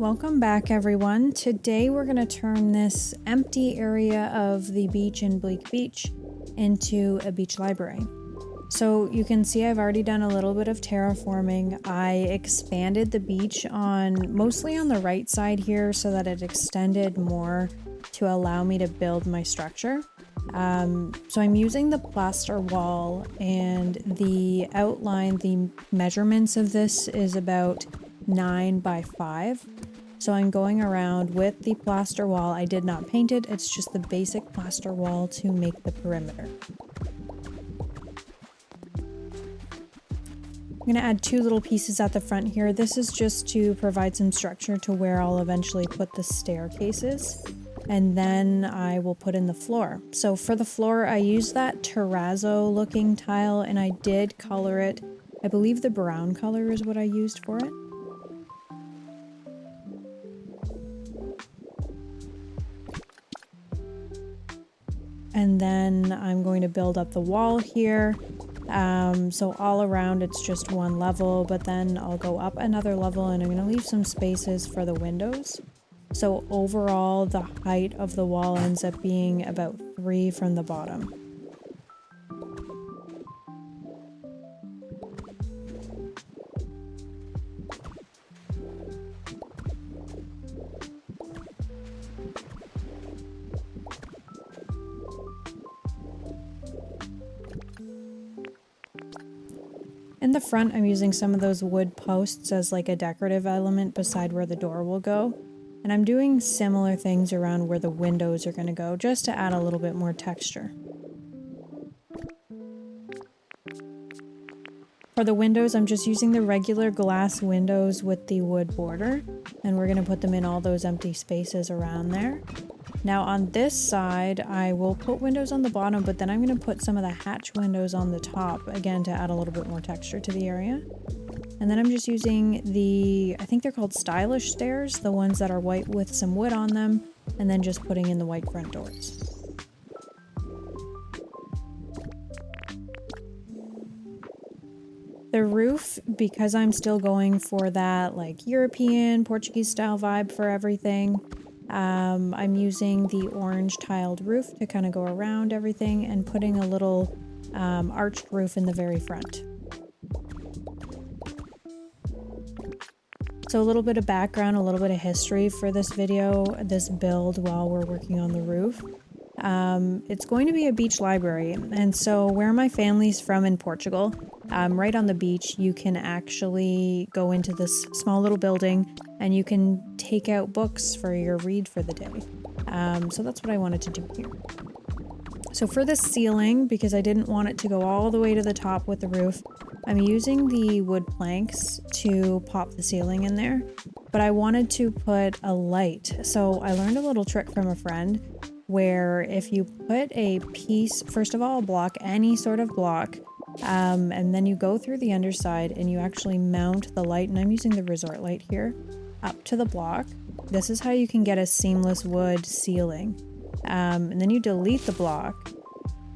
Welcome back, everyone. Today we're going to turn this empty area of the beach in Bleak Beach into a beach library. So you can see I've already done a little bit of terraforming. I expanded the beach mostly on the right side here so that it extended more to allow me to build my structure. So I'm using the plaster wall, and the outline, the measurements of this is about 9 by 5. So I'm going around with the plaster wall. I did not paint it, it's just the basic plaster wall to make the perimeter. I'm going to add 2 little pieces at the front here. This is just to provide some structure to where I'll eventually put the staircases. And then I will put in the floor. So for the floor, I used that terrazzo looking tile, and I did color it. I believe the brown color is what I used for it. And then I'm going to build up the wall here. So all around it's just one level, but then I'll go up another level and I'm going to leave some spaces for the windows. So overall, the height of the wall ends up being about 3 from the bottom. In the front, I'm using some of those wood posts as like a decorative element beside where the door will go. And I'm doing similar things around where the windows are going to go, just to add a little bit more texture. For the windows, I'm just using the regular glass windows with the wood border, and we're going to put them in all those empty spaces around there. Now on this side, I will put windows on the bottom, but then I'm going to put some of the hatch windows on the top, again, to add a little bit more texture to the area. And then I'm just using I think they're called stylish stairs, the ones that are white with some wood on them, and then just putting in the white front doors. The roof, because I'm still going for that like European, Portuguese style vibe for everything, I'm using the orange tiled roof to kind of go around everything and putting a little arched roof in the very front. So a little bit of background, a little bit of history for this video, this build while we're working on the roof. It's going to be a beach library, and so where my family's from in Portugal, right on the beach, you can actually go into this small little building and you can take out books for your read for the day. So that's what I wanted to do here. So for the ceiling, because I didn't want it to go all the way to the top with the roof, I'm using the wood planks to pop the ceiling in there, but I wanted to put a light. So I learned a little trick from a friend where if you put a piece, first of all, a block, any sort of block, and then you go through the underside and you actually mount the light, and I'm using the resort light here, up to the block. This is how you can get a seamless wood ceiling. And then you delete the block,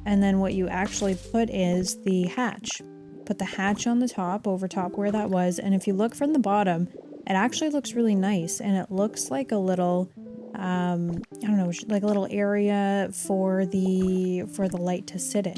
and then what you actually put is the hatch. Put the hatch on the top, over top where that was, and if you look from the bottom, it actually looks really nice, and it looks like a little, I don't know, like a little area for the light to sit in.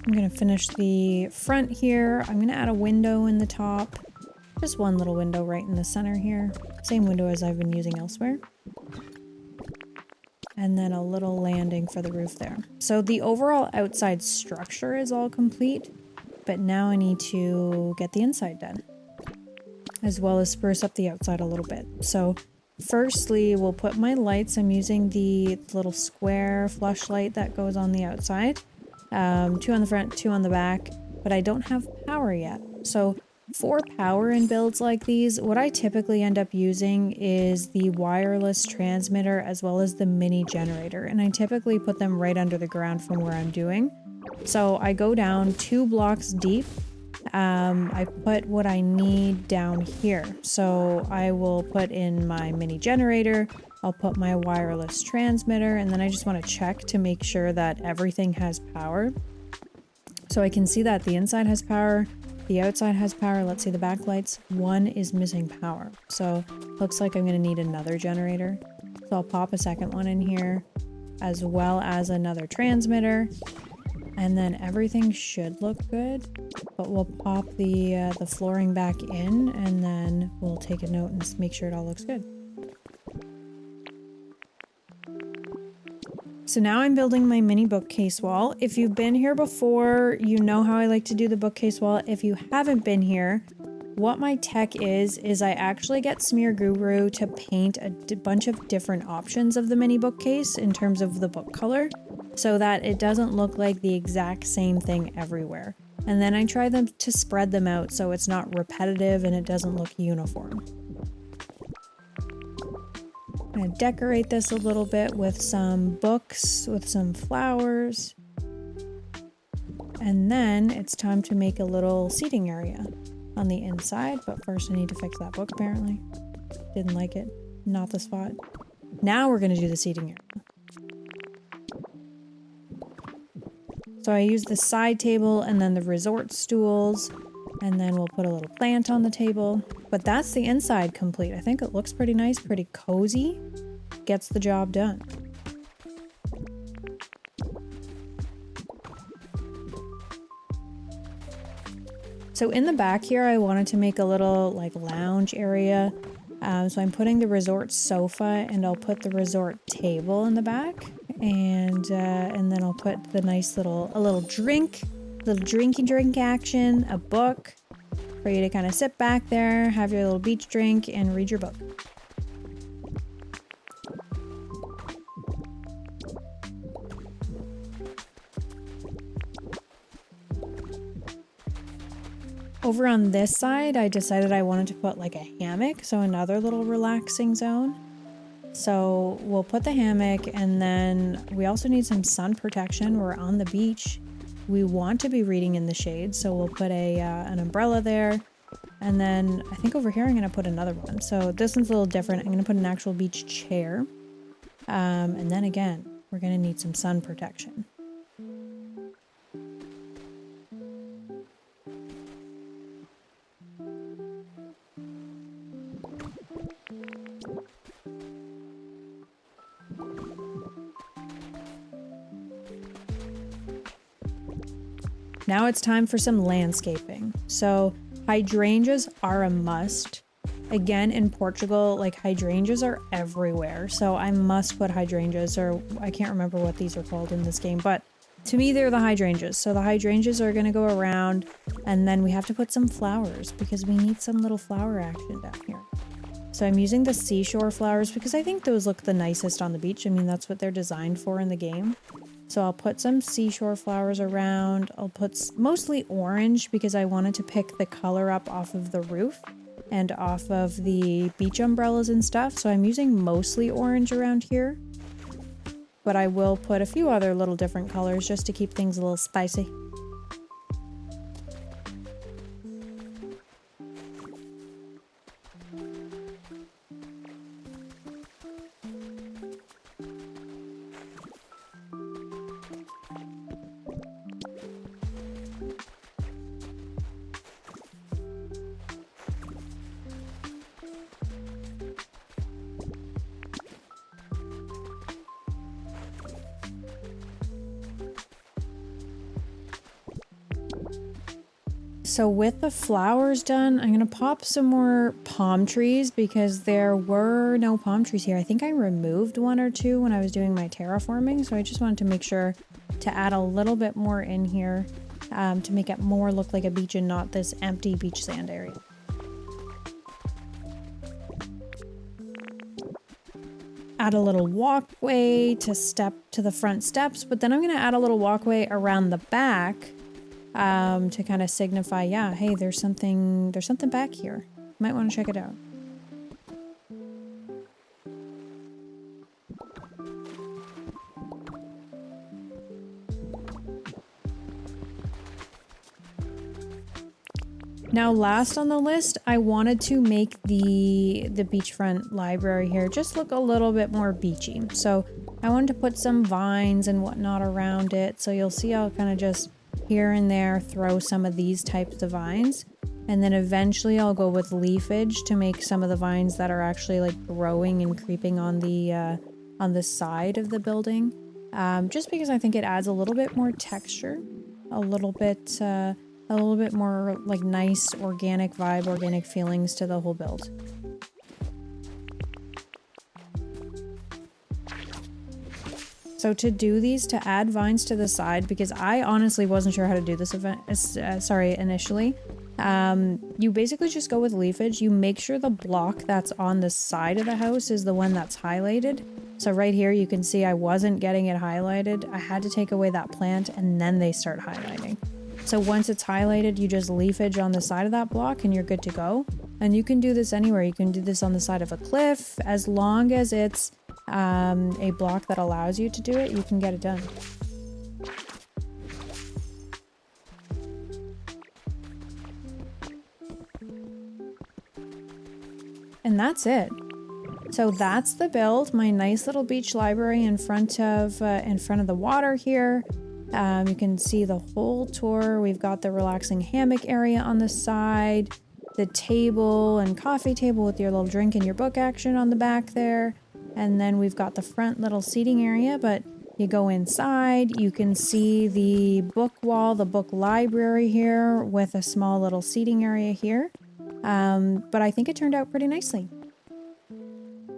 I'm going to finish the front here. I'm going to add a window in the top. Just one little window right in the center here. Same window as I've been using elsewhere. And then a little landing for the roof there. So the overall outside structure is all complete, but now I need to get the inside done, as well as spruce up the outside a little bit. So firstly, we'll put my lights. I'm using the little square flush light that goes on the outside. 2 on the front, 2 on the back, but I don't have power yet. So for power in builds like these, what I typically end up using is the wireless transmitter as well as the mini generator, and I typically put them right under the ground from where I'm doing. So I go down 2 blocks deep. I put what I need down here. So I will put in my mini generator, I'll put my wireless transmitter, and then I just want to check to make sure that everything has power. So I can see that the inside has power, the outside has power. Let's see the backlights. One is missing power. So looks like I'm going to need another generator. So I'll pop a second one in here, as well as another transmitter. And then everything should look good, but we'll pop the flooring back in, and then we'll take a note and make sure it all looks good. So now I'm building my mini bookcase wall. If you've been here before, you know how I like to do the bookcase wall. If you haven't been here, what my tech is I actually get Smear Guru to paint a bunch of different options of the mini bookcase in terms of the book color, so that it doesn't look like the exact same thing everywhere. And then I try them to spread them out so it's not repetitive and it doesn't look uniform. I'm gonna decorate this a little bit with some books, with some flowers. And then it's time to make a little seating area on the inside, but first I need to fix that book apparently. Didn't like it, not the spot. Now we're gonna do the seating area. So I use the side table and then the resort stools, and then we'll put a little plant on the table. But that's the inside complete. I think it looks pretty nice, pretty cozy. Gets the job done. So in the back here, I wanted to make a little like lounge area. So I'm putting the resort sofa, and I'll put the resort table in the back. And then I'll put the nice little drinky drink action, a book for you to kind of sit back there, have your little beach drink, and read your book. Over on this side, I decided I wanted to put like a hammock, so another little relaxing zone. So we'll put the hammock, and then we also need some sun protection. We're on the beach. We want to be reading in the shade, so we'll put an umbrella there. And then I think over here I'm going to put another one. So this one's a little different. I'm going to put an actual beach chair. And then again, we're going to need some sun protection. Now it's time for some landscaping. So hydrangeas are a must. Again, in Portugal, like hydrangeas are everywhere. So I must put hydrangeas, or I can't remember what these are called in this game, but to me, they're the hydrangeas. So the hydrangeas are gonna go around, and then we have to put some flowers because we need some little flower action down here. So I'm using the seashore flowers because I think those look the nicest on the beach. I mean, that's what they're designed for in the game. So I'll put some seashore flowers around. I'll put mostly orange because I wanted to pick the color up off of the roof and off of the beach umbrellas and stuff. So I'm using mostly orange around here, but I will put a few other little different colors just to keep things a little spicy. So with the flowers done, I'm going to pop some more palm trees because there were no palm trees here. I think I removed one or two when I was doing my terraforming. So I just wanted to make sure to add a little bit more in here to make it more look like a beach and not this empty beach sand area. Add a little walkway to step to the front steps, but then I'm going to add a little walkway around the back to kind of signify, yeah, hey, there's something back here. Might want to check it out. Now, last on the list, I wanted to make the beachfront library here just look a little bit more beachy. So I wanted to put some vines and whatnot around it. So you'll see I'll kind of just here and there throw some of these types of vines. And then eventually I'll go with leafage to make some of the vines that are actually like growing and creeping on the side of the building. Just because I think it adds a little bit more texture, a little bit more like nice organic vibe, organic feelings to the whole build. So to do these, to add vines to the side, because I honestly wasn't sure how to do this initially. You basically just go with leafage. You make sure the block that's on the side of the house is the one that's highlighted. So right here you can see I wasn't getting it highlighted. I had to take away that plant and then they start highlighting. So once it's highlighted, you just leafage on the side of that block and you're good to go. And you can do this anywhere. You can do this on the side of a cliff. As long as it's a block that allows you to do it, you can get it done. And that's it. So that's the build, my nice little beach library in front of the water here. You can see the whole tour. We've got the relaxing hammock area on the side, the table and coffee table with your little drink and your book action on the back there. And then we've got the front little seating area, but you go inside, you can see the book wall, the book library here with a small little seating area here. But I think it turned out pretty nicely.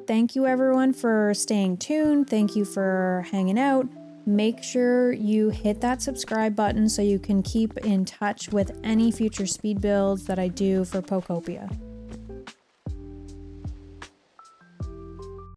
Thank you everyone for staying tuned. Thank you for hanging out. Make sure you hit that subscribe button so you can keep in touch with any future speed builds that I do for Pokopia.